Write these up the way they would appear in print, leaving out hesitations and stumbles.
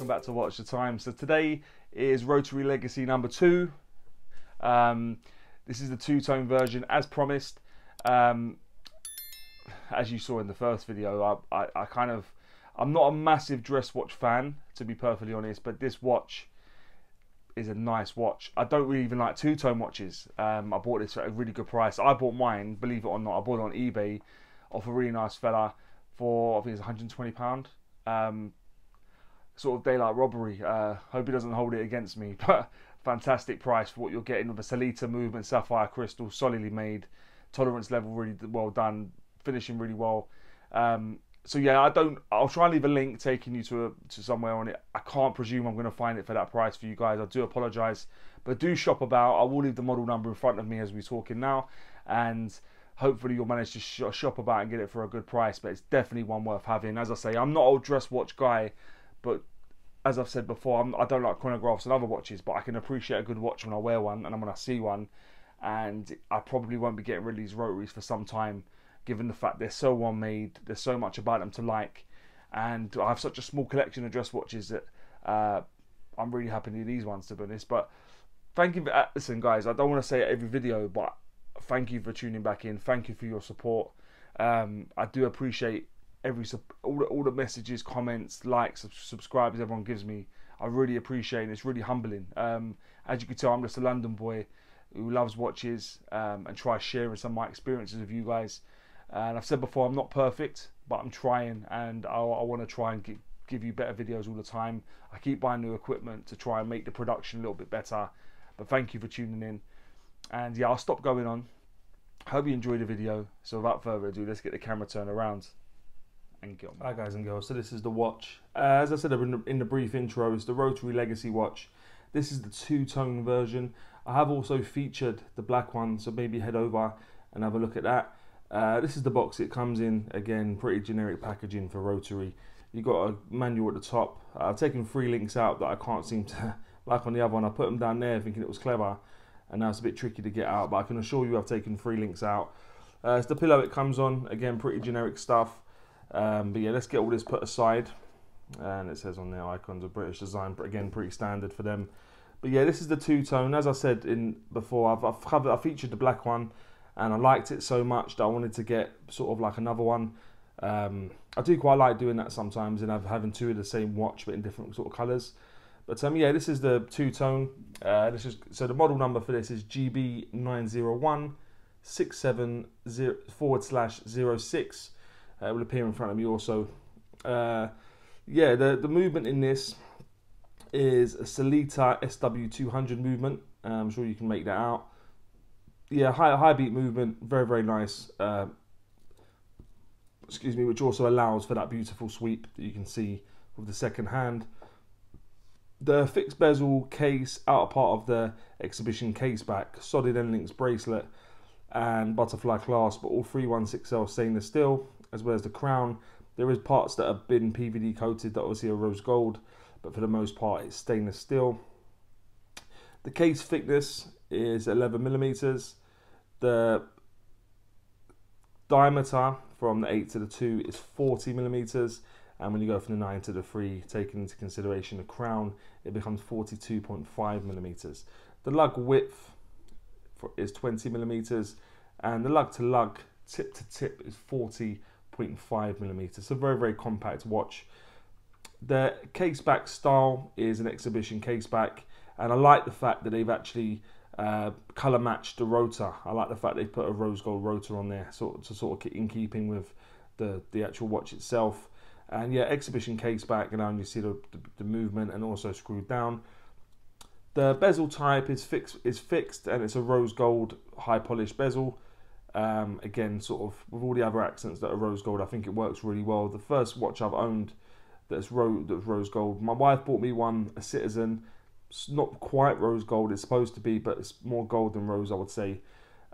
welcome back to Watch the Time. So today is Rotary Legacy number 2. This is the two-tone version as promised. As you saw in the first video, I'm not a massive dress watch fan, to be perfectly honest, but this watch is a nice watch. I don't really even like two-tone watches. I bought this at a really good price. I bought mine, believe it or not, I bought it on eBay off a really nice fella for, I think it's £120. Sort of daylight robbery. Hope he doesn't hold it against me, but fantastic price for what you're getting with a Seiko movement, sapphire crystal, solidly made, tolerance level really well done, finishing really well. So yeah, I'll try and leave a link taking you to somewhere on it. I can't presume I'm going to find it for that price for you guys. I do apologise, but do shop about. I will leave the model number in front of me as we're talking now, and hopefully you'll manage to shop about and get it for a good price. But it's definitely one worth having. As I say, I'm not a dress watch guy, but as I've said before, I don't like chronographs and other watches, but I can appreciate a good watch when I wear one and when I see one. And I probably won't be getting rid of these rotaries for some time, given the fact they're so well made, there's so much about them to like, and I have such a small collection of dress watches that I'm really happy to do these ones, to be honest. But thank you for, listen guys, I don't want to say it every video, but thank you for tuning back in, thank you for your support. I do appreciate all the messages, comments, likes, subscribers everyone gives me. I really appreciate it. It's really humbling. As you can tell, I'm just a London boy who loves watches and tries sharing some of my experiences with you guys. And I've said before, I'm not perfect, but I'm trying, and I want to try and give you better videos all the time. I keep buying new equipment to try and make the production a little bit better. But thank you for tuning in. And yeah, I'll stop going on. Hope you enjoyed the video. So without further ado, let's get the camera turned around and get on. Hi guys and girls, so this is the watch. As I said in the brief intro, it's the Rotary Legacy watch. This is the two-tone version. I have also featured the black one, so maybe head over and have a look at that. This is the box it comes in. Again, pretty generic packaging for Rotary. You've got a manual at the top. I've taken 3 links out that I can't seem to like on the other one. I put them down there thinking it was clever, and now it's a bit tricky to get out, but I can assure you I've taken 3 links out. It's the pillow it comes on. Again, pretty generic stuff. But yeah, let's get all this put aside. And it says on there, icons of British design, but again, pretty standard for them. But yeah, this is the two-tone. As I said before, I've featured the black one, and I liked it so much that I wanted to get sort of like another one. I do quite like doing that sometimes, and having 2 of the same watch but in different sort of colours. But yeah, this is the two-tone. So the model number for this is GB90167/06. Will appear in front of me also. Yeah, the movement in this is a Seiko SW200 movement. I'm sure you can make that out. Yeah, high beat movement, very, very nice. Excuse me, which also allows for that beautiful sweep that you can see with the second hand. The fixed bezel case, outer part of the exhibition case back, solid end links bracelet, and butterfly clasp, but all 316L stainless steel, as well as the crown. There is parts that have been PVD coated that obviously are rose gold, but for the most part it's stainless steel. The case thickness is 11mm. The diameter from the 8 to the 2 is 40mm, and when you go from the 9 to the 3, taking into consideration the crown, it becomes 42.5mm. The lug width is 20mm, and the lug to lug, tip to tip, is 40.5mm. So very, very compact watch. The case back style is an exhibition case back, and I like the fact that they've actually colour matched the rotor. I like the fact they put a rose gold rotor on there, sort of in keeping with the actual watch itself. And yeah, exhibition case back, and you see the movement, and also screwed down. The bezel type is fixed, and it's a rose gold high polished bezel. Again, sort of with all the other accents that are rose gold, I think it works really well. The first watch I've owned that's rose gold. My wife bought me one, a Citizen. It's not quite rose gold, it's supposed to be, but it's more gold than rose, I would say.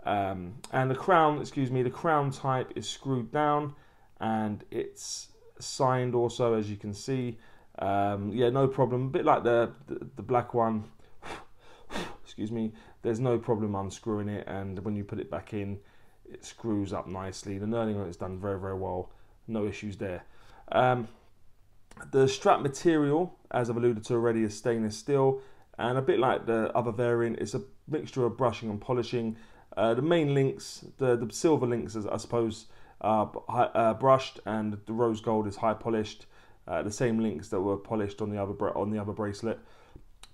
And the crown, the crown type is screwed down, and it's signed also, as you can see. Yeah, no problem. A bit like the black one. Excuse me. There's no problem unscrewing it, and when you put it back in, it screws up nicely. The knurling on it's done very, very well. No issues there. The strap material, as I've alluded to already, is stainless steel, and a bit like the other variant, it's a mixture of brushing and polishing. The main links, the silver links, I suppose, are brushed, and the rose gold is high polished. The same links that were polished on the other bracelet.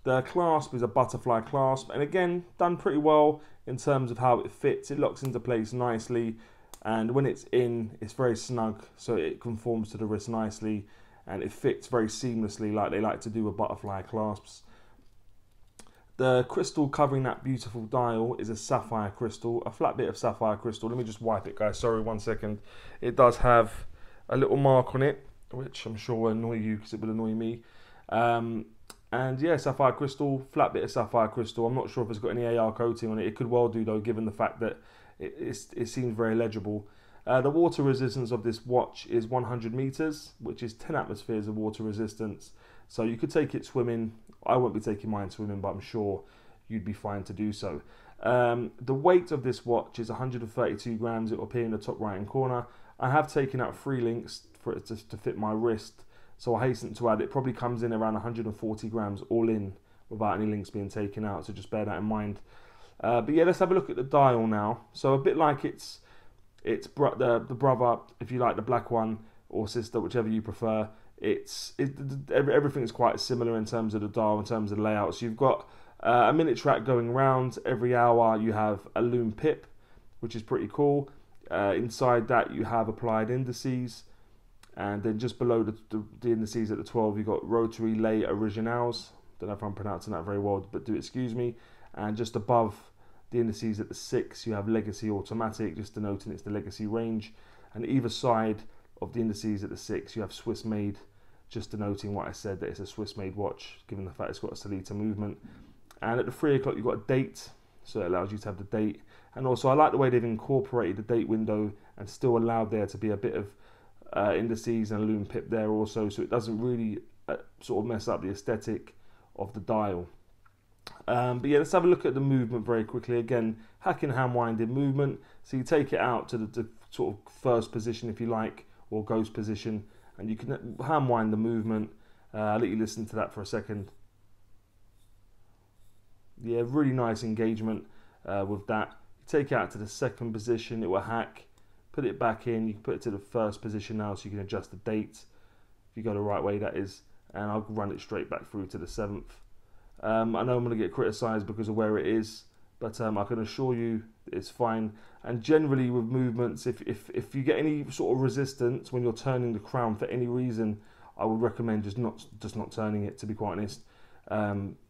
The clasp is a butterfly clasp, and again, done pretty well in terms of how it fits. It locks into place nicely, and when it's in, it's very snug, so it conforms to the wrist nicely, and it fits very seamlessly like they like to do with butterfly clasps. The crystal covering that beautiful dial is a sapphire crystal, a flat bit of sapphire crystal. Let me just wipe it, guys. Sorry, 1 second. It does have a little mark on it, which I'm sure will annoy you because it will annoy me. And yeah, sapphire crystal, flat bit of sapphire crystal. I'm not sure if it's got any AR coating on it. It could well do though, given the fact that it seems very legible. The water resistance of this watch is 100 meters, which is 10 atmospheres of water resistance. So you could take it swimming. I won't be taking mine swimming, but I'm sure you'd be fine to do so. The weight of this watch is 132 grams. It will appear in the top right hand corner. I have taken out 3 links for it to fit my wrist. So I hasten to add, it probably comes in around 140 grams all in without any links being taken out. So just bear that in mind. But yeah, let's have a look at the dial now. So a bit like it's the brother, if you like, the black one, or sister, whichever you prefer. Everything is quite similar in terms of the dial, in terms of the layout. So you've got a minute track going round. Every hour you have a lume pip, which is pretty cool. Inside that you have applied indices. And then just below the indices at the 12, you've got Rotary Les Originals. Don't know if I'm pronouncing that very well, but do excuse me. And just above the indices at the 6, you have Legacy Automatic, just denoting it's the Legacy range. And either side of the indices at the 6, you have Swiss Made, just denoting what I said, that it's a Swiss made watch, given the fact it's got a Sellita movement. And at the 3 o'clock, you've got a date, so it allows you to have the date. And also, I like the way they've incorporated the date window and still allowed there to be a bit of indices and a lume pip there also, so it doesn't really sort of mess up the aesthetic of the dial. But yeah, let's have a look at the movement very quickly. Again, hacking hand winding movement. So you take it out to the sort of first position, if you like, or ghost position, and you can hand wind the movement. I'll let you listen to that for a second. Yeah, really nice engagement with that. You take it out to the second position, it will hack. Put it back in, you can put it to the first position now, so you can adjust the date if you go the right way, that is, and I'll run it straight back through to the 7th. I know I'm going to get criticised because of where it is, but I can assure you it's fine. And generally with movements, if you get any sort of resistance when you're turning the crown for any reason, I would recommend just not turning it, to be quite honest.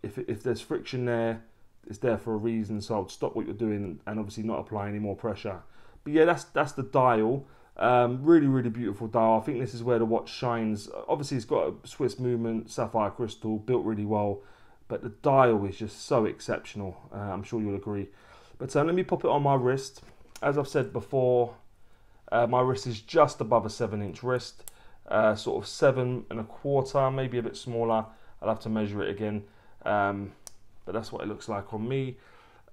If there's friction there, it's there for a reason, so I would stop what you're doing and obviously not apply any more pressure. But yeah, that's the dial. Really, really beautiful dial. I think this is where the watch shines. Obviously, it's got a Swiss movement, sapphire crystal, built really well. But the dial is just so exceptional. I'm sure you'll agree. But let me pop it on my wrist. As I've said before, my wrist is just above a 7-inch wrist. Sort of 7 1/4, maybe a bit smaller. I'll have to measure it again. But that's what it looks like on me.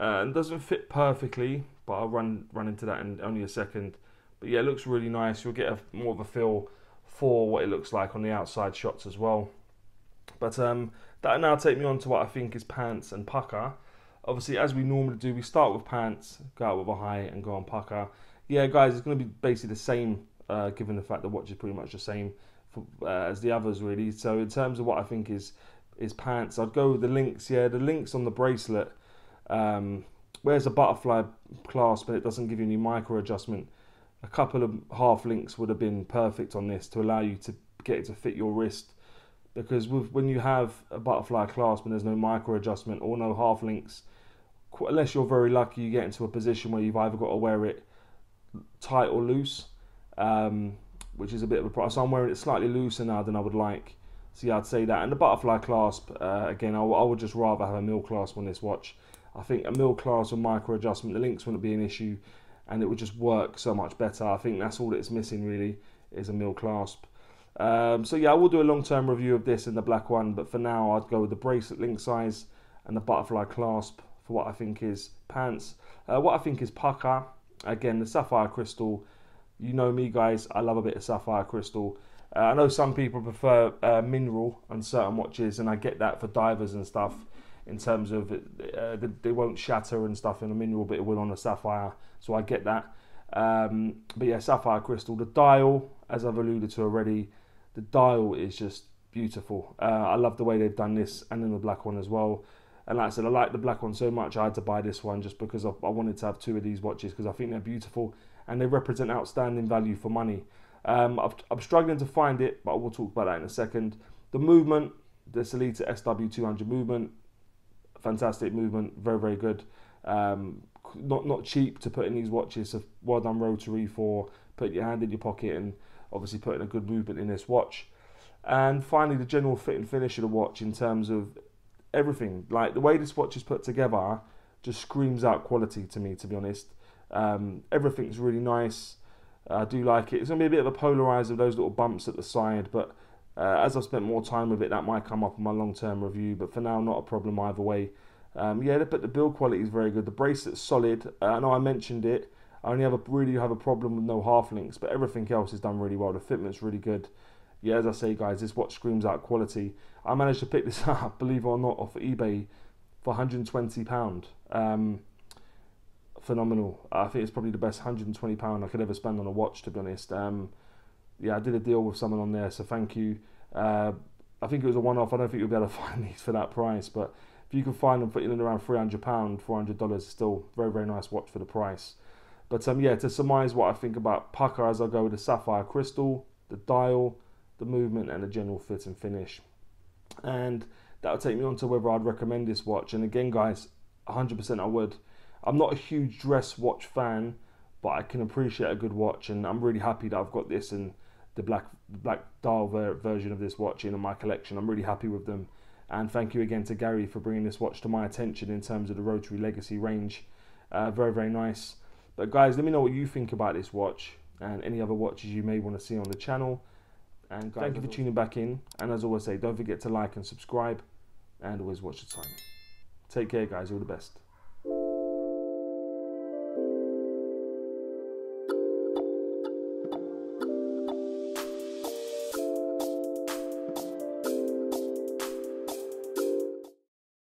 It doesn't fit perfectly, but I'll run into that in only a second. But yeah, it looks really nice. You'll get more of a feel for what it looks like on the outside shots as well. But that'll now take me on to what I think is pants and Pukka. Obviously, as we normally do, we start with pants, go out with a high, and go on Pukka. Yeah, guys, it's going to be basically the same, given the fact the watch is pretty much the same as the others, really. So in terms of what I think is pants, I'd go with the links. Yeah, the links on the bracelet. Where's a butterfly clasp, but it doesn't give you any micro adjustment. A couple of half links would have been perfect on this to allow you to get it to fit your wrist. Because when you have a butterfly clasp and there's no micro adjustment or no half links, unless you're very lucky, you get into a position where you've either got to wear it tight or loose, which is a bit of a problem. So I'm wearing it slightly looser now than I would like. So yeah, I'd say that. And the butterfly clasp, again, I would just rather have a mil clasp on this watch. I think a mil clasp with micro adjustment, the links wouldn't be an issue, and it would just work so much better. I think that's all it's missing really, is a mil clasp. So yeah, I will do a long-term review of this in the black one, but for now I'd go with the bracelet link size and the butterfly clasp for what I think is pants. What I think is Pukka, again, the sapphire crystal. You know me, guys, I love a bit of sapphire crystal. I know some people prefer mineral on certain watches, and I get that for divers and stuff, in terms of they won't shatter and stuff in a mineral, but it will on a sapphire, so I get that. But yeah, sapphire crystal. The dial, as I've alluded to already, the dial is just beautiful. I love the way they've done this, and then the black one as well. And like I said, I like the black one so much, I had to buy this one just because I wanted to have two of these watches, because I think they're beautiful and they represent outstanding value for money. I'm struggling to find it, but we'll talk about that in a second. The movement, the Sellita SW200 movement, fantastic movement, very, very good. Not cheap to put in these watches, so well done Rotary for putting your hand in your pocket and obviously putting a good movement in this watch. And finally, the general fit and finish of the watch, in terms of everything, like the way this watch is put together, just screams out quality to me, to be honest. Everything's really nice. I do like it. It's going to be a bit of a polarizer of those little bumps at the side, but as I've spent more time with it, that might come up in my long-term review, but for now, not a problem either way. Yeah, but the build quality is very good. The bracelet's solid. I know I mentioned it. I only really have a problem with no half links, but everything else is done really well. The fitment's really good. Yeah, as I say, guys, this watch screams out quality. I managed to pick this up, believe it or not, off eBay for £120. Phenomenal. I think it's probably the best £120 I could ever spend on a watch, to be honest. Yeah, I did a deal with someone on there, so thank you. I think it was a one-off. I don't think you'll be able to find these for that price, but if you can find them for in and around £300, $400, still very, very nice watch for the price. But yeah, to surmise what I think about Pukka, as I go with the sapphire crystal, the dial, the movement, and the general fit and finish. And that'll take me on to whether I'd recommend this watch. And again, guys, 100% I would. I'm not a huge dress watch fan, but I can appreciate a good watch, and I'm really happy that I've got this and the black dial version of this watch in my collection. I'm really happy with them. And thank you again to Gary for bringing this watch to my attention in terms of the Rotary Legacy range. Very, very nice. But guys, let me know what you think about this watch and any other watches you may want to see on the channel. And guys, thank you for tuning back in. And as always say, don't forget to like and subscribe, and always watch the time. Take care, guys. All the best.